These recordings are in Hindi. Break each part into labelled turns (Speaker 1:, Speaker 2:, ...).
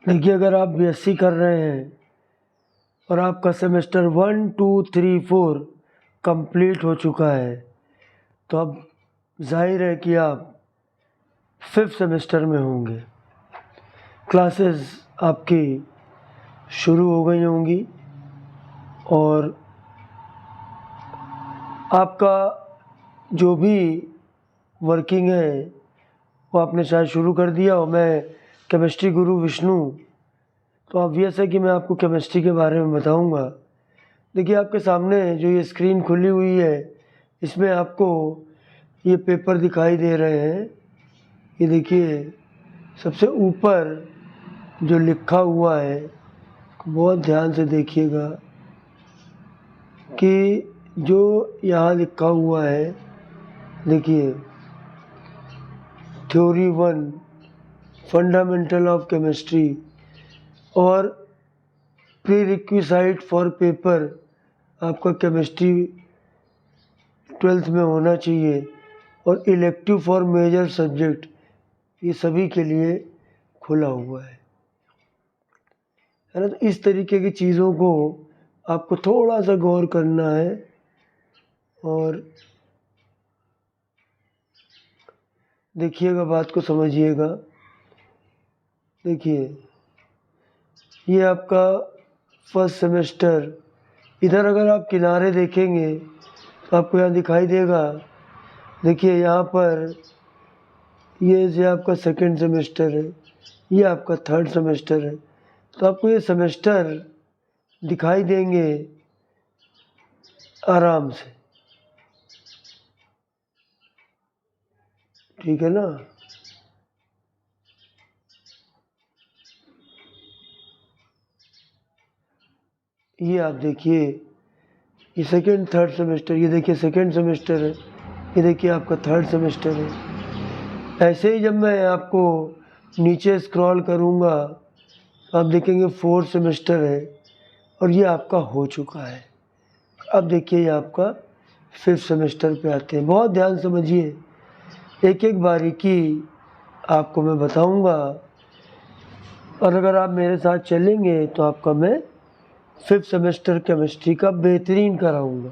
Speaker 1: देखिए, अगर आप बीएससी कर रहे हैं और आपका सेमेस्टर 1, 2, 3, 4 कंप्लीट हो चुका है तो अब जाहिर है कि आप 5th सेमेस्टर में होंगे। क्लासेस आपकी शुरू हो गई होंगी और आपका जो भी वर्किंग है वो आपने शायद शुरू कर दिया हो। मैं केमिस्ट्री गुरु विष्णु, तो ऑब्वियस है कि मैं आपको केमिस्ट्री के बारे में बताऊंगा। देखिए, आपके सामने जो ये स्क्रीन खुली हुई है इसमें आपको ये पेपर दिखाई दे रहे हैं। ये देखिए, सबसे ऊपर जो लिखा हुआ है, बहुत ध्यान से देखिएगा कि जो यहाँ लिखा हुआ है, देखिए, थ्योरी 1 फंडामेंटल ऑफ केमिस्ट्री और प्री रिक्विसाइट फॉर पेपर आपका केमिस्ट्री 12th में होना चाहिए और इलेक्टिव फॉर मेजर सब्जेक्ट ये सभी के लिए खुला हुआ है ना। तो इस तरीके की चीज़ों को आपको थोड़ा सा गौर करना है और देखिएगा, बात को समझिएगा। देखिए, ये आपका फर्स्ट सेमेस्टर, इधर अगर आप किनारे देखेंगे तो आपको यहाँ दिखाई देगा। देखिए, यहाँ पर ये आपका सेकंड सेमेस्टर है, ये आपका थर्ड सेमेस्टर है, तो आपको ये सेमेस्टर दिखाई देंगे आराम से, ठीक है ना। ये आप देखिए, ये सेकंड थर्ड सेमेस्टर, ये देखिए सेकंड सेमेस्टर है, ये देखिए आपका थर्ड सेमेस्टर है। ऐसे ही जब मैं आपको नीचे स्क्रॉल करूँगा तो आप देखेंगे फोर्थ सेमेस्टर है और ये आपका हो चुका है। अब देखिए, ये आपका 5th सेमेस्टर पे आते हैं। बहुत ध्यान समझिए, एक एक बारीकी आपको मैं बताऊंगा और अगर आप मेरे साथ चलेंगे तो आपका मैं 5th सेमेस्टर केमिस्ट्री का बेहतरीन कराऊंगा।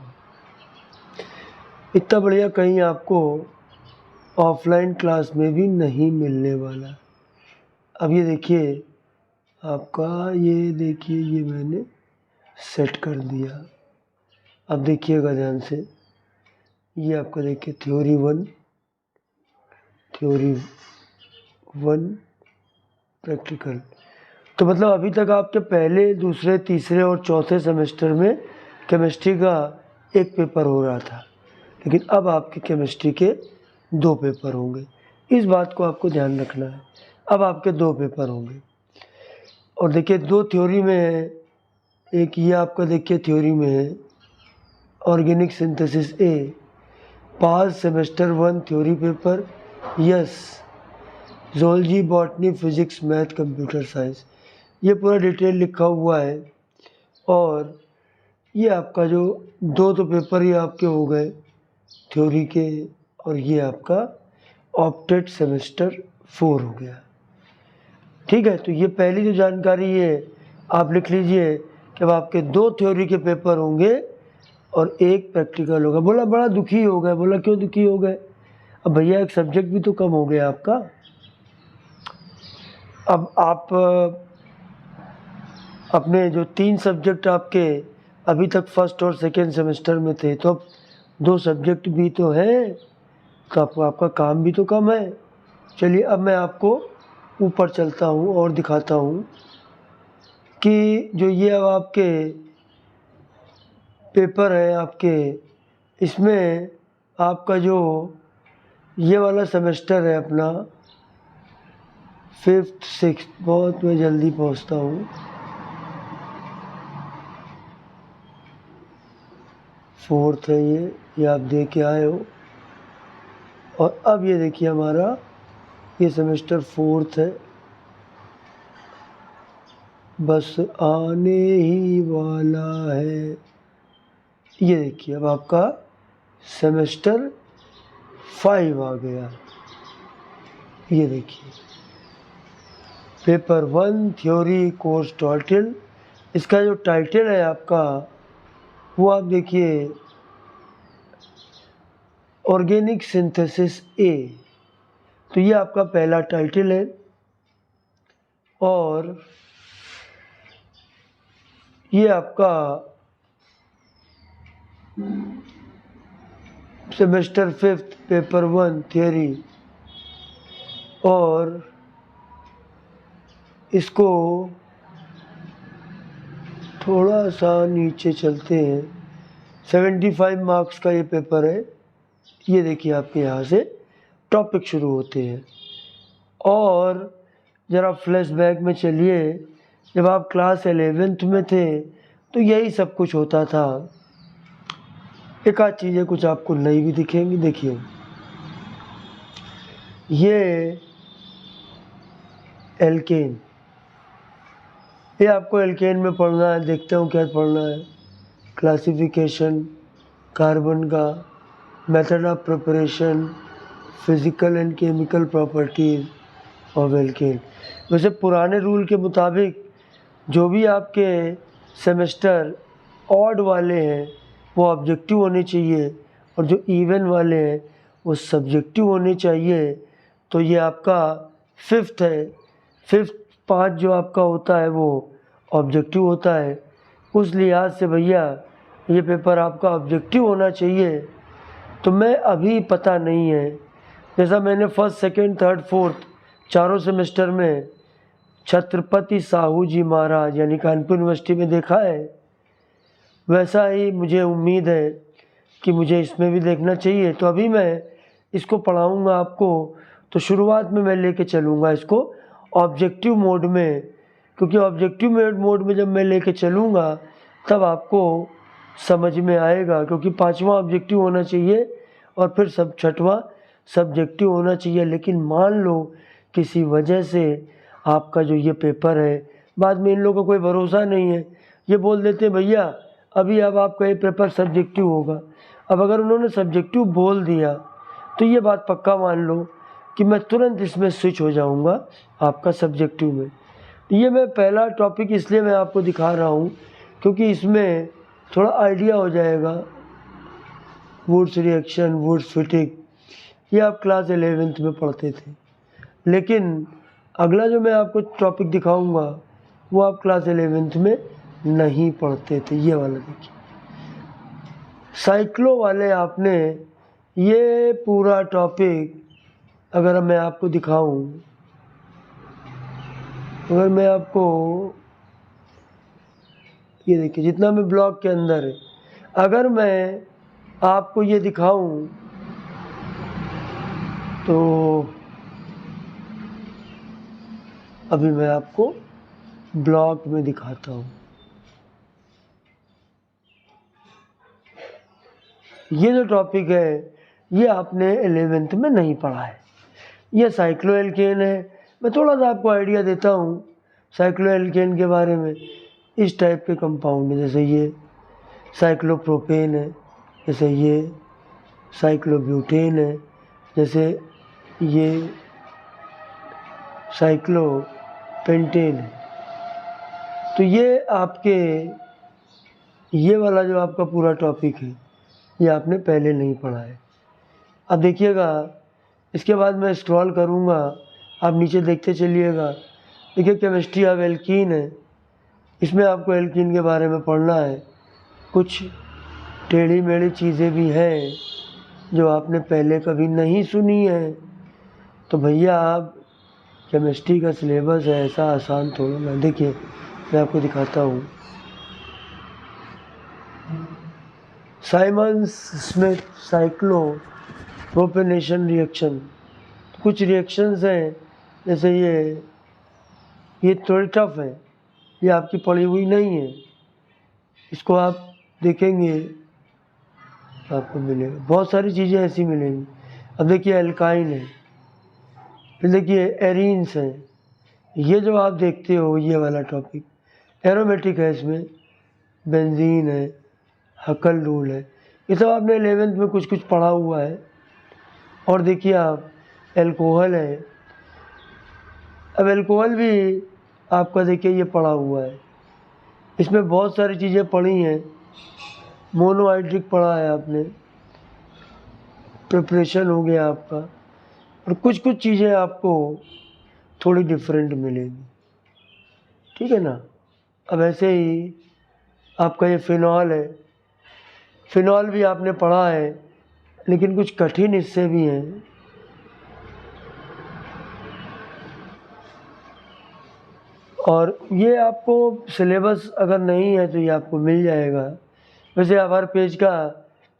Speaker 1: इतना बढ़िया कहीं आपको ऑफलाइन क्लास में भी नहीं मिलने वाला। अब ये देखिए आपका, ये देखिए, ये मैंने सेट कर दिया। अब देखिएगा ध्यान से, ये आपका देखिए थ्योरी 1 प्रैक्टिकल। तो मतलब अभी तक आपके पहले, दूसरे, तीसरे और चौथे सेमेस्टर में केमिस्ट्री का एक पेपर हो रहा था, लेकिन अब आपके केमिस्ट्री के 2 पेपर होंगे। इस बात को आपको ध्यान रखना है। अब आपके 2 पेपर होंगे और देखिए 2 थ्योरी में है। एक ये आपका देखिए थ्योरी में है organic synthesis A, pass semester 1 theory paper, yes, zoology, botany, physics, math, computer science, ये पूरा डिटेल लिखा हुआ है। और ये आपका जो 2 तो पेपर ये आपके हो गए थ्योरी के, और ये आपका ऑप्टेड सेमेस्टर 4 हो गया, ठीक है। तो ये पहली जो जानकारी है आप लिख लीजिए कि अब आपके 2 थ्योरी के पेपर होंगे और 1 प्रैक्टिकल होगा। बोला बड़ा दुखी हो गए, बोला क्यों दुखी हो गए? अब भैया एक सब्जेक्ट भी तो कम हो गया आपका। अब आप अपने जो 3 सब्जेक्ट आपके अभी तक फर्स्ट और सेकेंड सेमेस्टर में थे, तो अब 2 सब्जेक्ट भी तो हैं, तो आपका काम भी तो कम है। चलिए, अब मैं आपको ऊपर चलता हूँ और दिखाता हूँ कि जो ये अब आपके पेपर है आपके, इसमें आपका जो ये वाला सेमेस्टर है अपना 5th 6th, बहुत मैं जल्दी पहुँचता हूँ, 4th है ये आप देख के आए हो। और अब ये देखिए हमारा ये सेमेस्टर 4th है, बस आने ही वाला है। ये देखिए अब आपका सेमेस्टर 5 आ गया। ये देखिए, पेपर 1 थ्योरी कोर्स टाइटल, इसका जो टाइटल है आपका वो आप देखिए ऑर्गेनिक सिंथेसिस ए। तो ये आपका पहला टाइटल है और ये आपका सेमेस्टर 5 पेपर 1 थियोरी। और इसको थोड़ा सा नीचे चलते हैं, 75 मार्क्स का ये पेपर है। ये देखिए आपके यहाँ से टॉपिक शुरू होते हैं। और ज़रा फ्लैशबैक में चलिए, जब आप क्लास 11th में थे तो यही सब कुछ होता था। एक आध चीज़ें कुछ आपको नई भी दिखेंगी। देखिए ये एल्केन, ये आपको एल्केन में पढ़ना है। देखते हो क्या पढ़ना है, क्लासिफिकेशन कार्बन का, method of preparation, physical and chemical properties of alkene. वैसे पुराने रूल के मुताबिक जो भी आपके सेमेस्टर ऑड वाले हैं वो ऑब्जेक्टिव होने चाहिए और जो इवन वाले हैं वो सब्जेक्टिव होने चाहिए। तो ये आपका 5th है, 5th 5 जो आपका होता है वो ऑब्जेक्टिव होता है। उस लिहाज से भैया ये पेपर आपका ऑब्जेक्टिव होना चाहिए। तो मैं अभी पता नहीं है, जैसा मैंने 1st, 2nd, 3rd, 4th चारों सेमेस्टर में छत्रपति साहू जी महाराज यानी कानपुर यूनिवर्सिटी में देखा है, वैसा ही मुझे उम्मीद है कि मुझे इसमें भी देखना चाहिए। तो अभी मैं इसको पढ़ाऊँगा आपको, तो शुरुआत में मैं लेके चलूँगा इसको ऑब्जेक्टिव मोड में, क्योंकि ऑब्जेक्टिव मोड में जब मैं लेके चलूँगा तब आपको समझ में आएगा। क्योंकि 5वां ऑब्जेक्टिव होना चाहिए और फिर सब 6वां सब्जेक्टिव होना चाहिए। लेकिन मान लो किसी वजह से आपका जो ये पेपर है, बाद में इन लोगों को कोई भरोसा नहीं है, ये बोल देते भैया अभी अब आपका ये पेपर सब्जेक्टिव होगा। अब अगर उन्होंने सब्जेक्टिव बोल दिया तो ये बात पक्का मान लो कि मैं तुरंत इसमें स्विच हो जाऊंगा आपका सब्जेक्टिव में। ये मैं पहला टॉपिक इसलिए मैं आपको दिखा रहा हूँ क्योंकि इसमें थोड़ा आइडिया हो जाएगा। वुड्स रिएक्शन, वुड्स फिटिंग, ये आप क्लास 11th में पढ़ते थे। लेकिन अगला जो मैं आपको टॉपिक दिखाऊंगा वो आप क्लास 11th में नहीं पढ़ते थे। ये वाला देखिए, साइक्लो वाले आपने ये पूरा टॉपिक अगर मैं आपको दिखाऊं, अगर मैं आपको ये देखिए जितना मैं ब्लॉक के अंदर है, अगर मैं आपको ये दिखाऊं तो अभी मैं आपको ब्लॉक में दिखाता हूँ। ये जो टॉपिक है ये आपने 11th में नहीं पढ़ा है। ये साइक्लोएल्केन है। मैं थोड़ा सा आपको आइडिया देता हूँ साइक्लोएल्केन के बारे में। इस टाइप के कंपाउंड है, जैसे ये साइक्लोप्रोपेन है, जैसे ये साइक्लोब्यूटेन है, जैसे ये साइक्लोपेंटेन है। तो ये आपके ये वाला जो आपका पूरा टॉपिक है ये आपने पहले नहीं पढ़ा है। अब देखिएगा इसके बाद मैं स्क्रॉल करूँगा, आप नीचे देखते चलिएगा। देखिए केमिस्ट्री ऑफ एल्कीन है, इसमें आपको एल्कीन के बारे में पढ़ना है। कुछ टेढ़ी मेढ़ी चीज़ें भी हैं जो आपने पहले कभी नहीं सुनी है। तो भैया आप केमिस्ट्री का सिलेबस है, ऐसा आसान थोड़ा ना। देखिए मैं आपको दिखाता हूँ, साइमंस स्मिथ साइक्लो प्रोपेनेशन रिएक्शन। कुछ रिएक्शंस हैं जैसे ये थोड़ी टफ है, ये आपकी पढ़ी हुई नहीं है। इसको आप देखेंगे आपको मिलेगा, बहुत सारी चीज़ें ऐसी मिलेंगी। अब देखिए एल्काइन है, फिर देखिए एरीन्स हैं। ये जो आप देखते हो ये वाला टॉपिक एरोमेटिक है, इसमें बेंजीन है, हकल रूल है। ये सब आपने 11th में कुछ कुछ पढ़ा हुआ है। और देखिए आप एल्कोहल है, अब अल्कोहल भी आपका देखिए ये पड़ा हुआ है, इसमें बहुत सारी चीज़ें पड़ी हैं। मोनोहाइड्रिक पड़ा है आपने, प्रिपरेशन हो गया आपका, और कुछ कुछ चीज़ें आपको थोड़ी डिफरेंट मिलेगी, ठीक है ना। अब ऐसे ही आपका ये फिनॉल है, फिनॉल भी आपने पढ़ा है, लेकिन कुछ कठिन हिस्से भी हैं। और ये आपको सिलेबस अगर नहीं है तो ये आपको मिल जाएगा। वैसे आप हर पेज का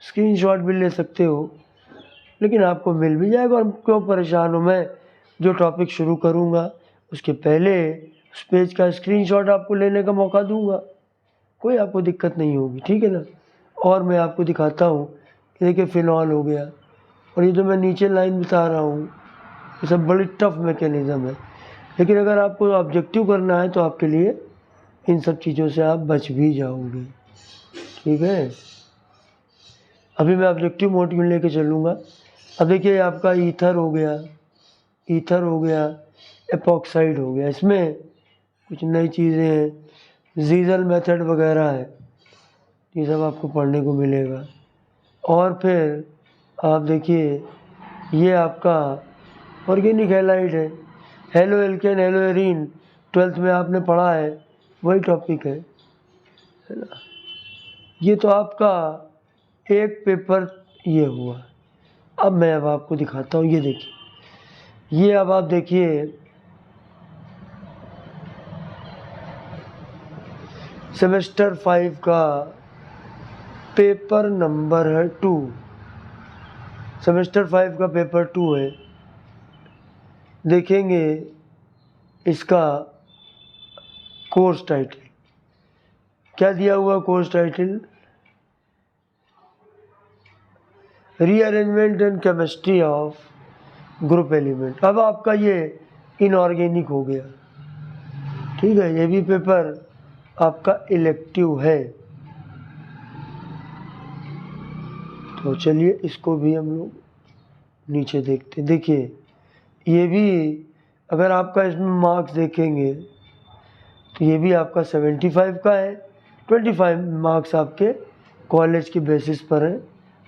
Speaker 1: स्क्रीनशॉट भी ले सकते हो, लेकिन आपको मिल भी जाएगा। और क्यों परेशान हो, मैं जो टॉपिक शुरू करूँगा उसके पहले उस पेज का स्क्रीनशॉट आपको लेने का मौका दूंगा, कोई आपको दिक्कत नहीं होगी, ठीक है ना। और मैं आपको दिखाता हूँ, ये देखिए फिनॉल हो गया, और ये जो मैं नीचे लाइन बता रहा हूँ ये सब बड़ी टफ मैकेनिज़्म है। लेकिन अगर आपको ऑब्जेक्टिव करना है तो आपके लिए इन सब चीज़ों से आप बच भी जाओगे, ठीक है। अभी मैं ऑब्जेक्टिव मोड में लेके चलूँगा। अब देखिए आपका ईथर हो गया, ईथर हो गया, एपॉक्साइड हो गया, इसमें कुछ नई चीज़ें हैं, जीजल मेथड वगैरह है, ये सब आपको पढ़ने को मिलेगा। और फिर आप देखिए ये आपका ऑर्गेनिक हैलाइड है, halo alkane hello arene 12th में आपने पढ़ा है, वही टॉपिक है ना। ये तो आपका एक पेपर ये हुआ। अब मैं आपको दिखाता हूँ, ये देखिए, ये अब आप देखिए सेमेस्टर 5 का पेपर नंबर है 2, सेमेस्टर 5 का पेपर 2 है। देखेंगे इसका कोर्स टाइटल क्या दिया हुआ, course title rearrangement and chemistry of group element. अब आपका ये इनऑर्गेनिक हो गया, ठीक है, ये भी पेपर आपका इलेक्टिव है। तो चलिए इसको भी हम लोग नीचे देखते हैं। देखिए ये भी अगर आपका इसमें मार्क्स देखेंगे तो ये भी आपका 75 का है, 25 मार्क्स आपके कॉलेज के बेसिस पर हैं,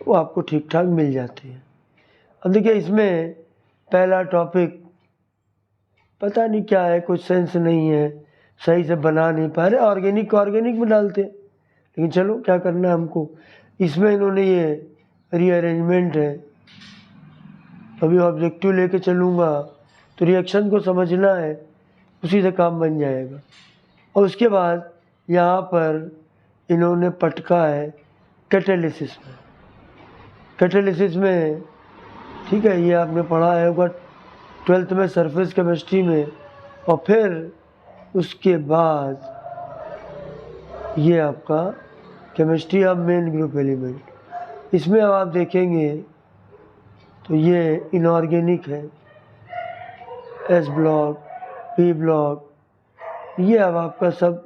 Speaker 1: वो आपको ठीक ठाक मिल जाते हैं। अब देखिए इसमें पहला टॉपिक पता नहीं क्या है, कुछ सेंस नहीं है, सही से बना नहीं पा रहे, ऑर्गेनिक ऑर्गेनिक में डालते, लेकिन चलो क्या करना है हमको। इसमें इन्होंने ये रीअरेंजमेंट है, अभी ऑब्जेक्टिव लेके चलूँगा तो रिएक्शन को समझना है, उसी से काम बन जाएगा। और उसके बाद यहाँ पर इन्होंने पटका है कैटालिसिस में, कैटालिसिस में, ठीक है, ये आपने पढ़ा है होगा 12th में सरफेस केमिस्ट्री में। और फिर उसके बाद ये आपका chemistry of main group element, इसमें अब आप देखेंगे तो ये इनऑर्गेनिक है, एस ब्लॉक, पी ब्लॉक, ये अब आपका सब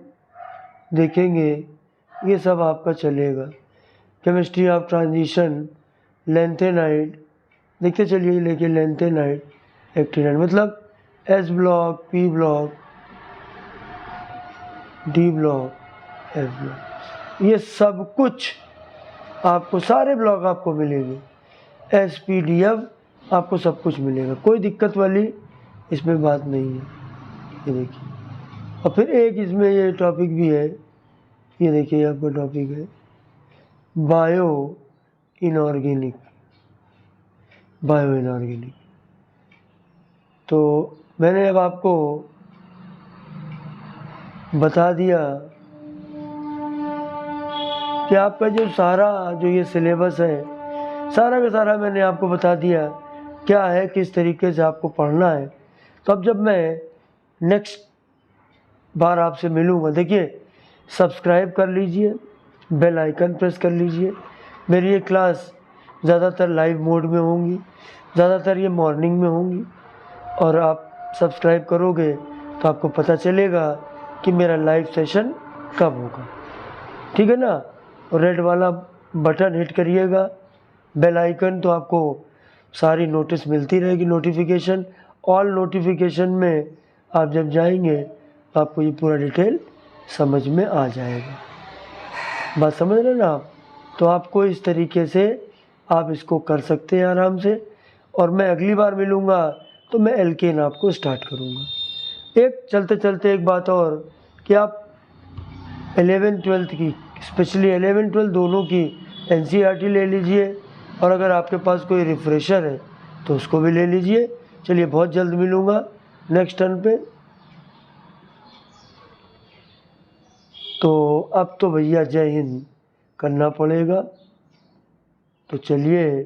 Speaker 1: देखेंगे, ये सब आपका चलेगा। केमिस्ट्री ऑफ ट्रांजिशन, लेंथेनाइड, देखते चलिए, लेके लेंथेनाइड, एक्टिनाइड, मतलब S block, P block, D block, F block, ये सब कुछ आपको, सारे ब्लॉक आपको मिलेंगे, एस पी डी एफ आपको सब कुछ मिलेगा, कोई दिक्कत वाली इसमें बात नहीं है। ये देखिए, और फिर एक इसमें ये टॉपिक भी है, ये देखिए आपका टॉपिक है बायो इनऑर्गेनिक, बायो इनऑर्गेनिक। तो मैंने अब आपको बता दिया कि आपका जो सारा जो ये सिलेबस है, सारा का सारा मैंने आपको बता दिया क्या है, किस तरीके से आपको पढ़ना है। तो अब जब मैं नेक्स्ट बार आपसे मिलूँगा, देखिए सब्सक्राइब कर लीजिए, बेल आइकन प्रेस कर लीजिए। मेरी ये क्लास ज़्यादातर लाइव मोड में होंगी, ज़्यादातर ये मॉर्निंग में होंगी, और आप सब्सक्राइब करोगे तो आपको पता चलेगा कि मेरा लाइव सेशन कब होगा, ठीक है ना। और रेड वाला बटन हिट करिएगा, बेल आइकन, तो आपको सारी नोटिस मिलती रहेगी, नोटिफिकेशन। ऑल नोटिफिकेशन में आप जब जाएंगे तो आपको ये पूरा डिटेल समझ में आ जाएगा। बात समझ रहे ना आप? तो आपको इस तरीके से आप इसको कर सकते हैं आराम से। और मैं अगली बार मिलूँगा तो मैं एल्केन आपको स्टार्ट करूँगा। एक चलते चलते एक बात और कि आप 11th-12th की, स्पेशली 11th-12th दोनों की NCERT ले लीजिए, और अगर आपके पास कोई रिफ्रेशर है तो उसको भी ले लीजिए। चलिए, बहुत जल्द मिलूँगा नेक्स्ट टर्न पे। तो अब तो भैया जय हिंद करना पड़ेगा। तो चलिए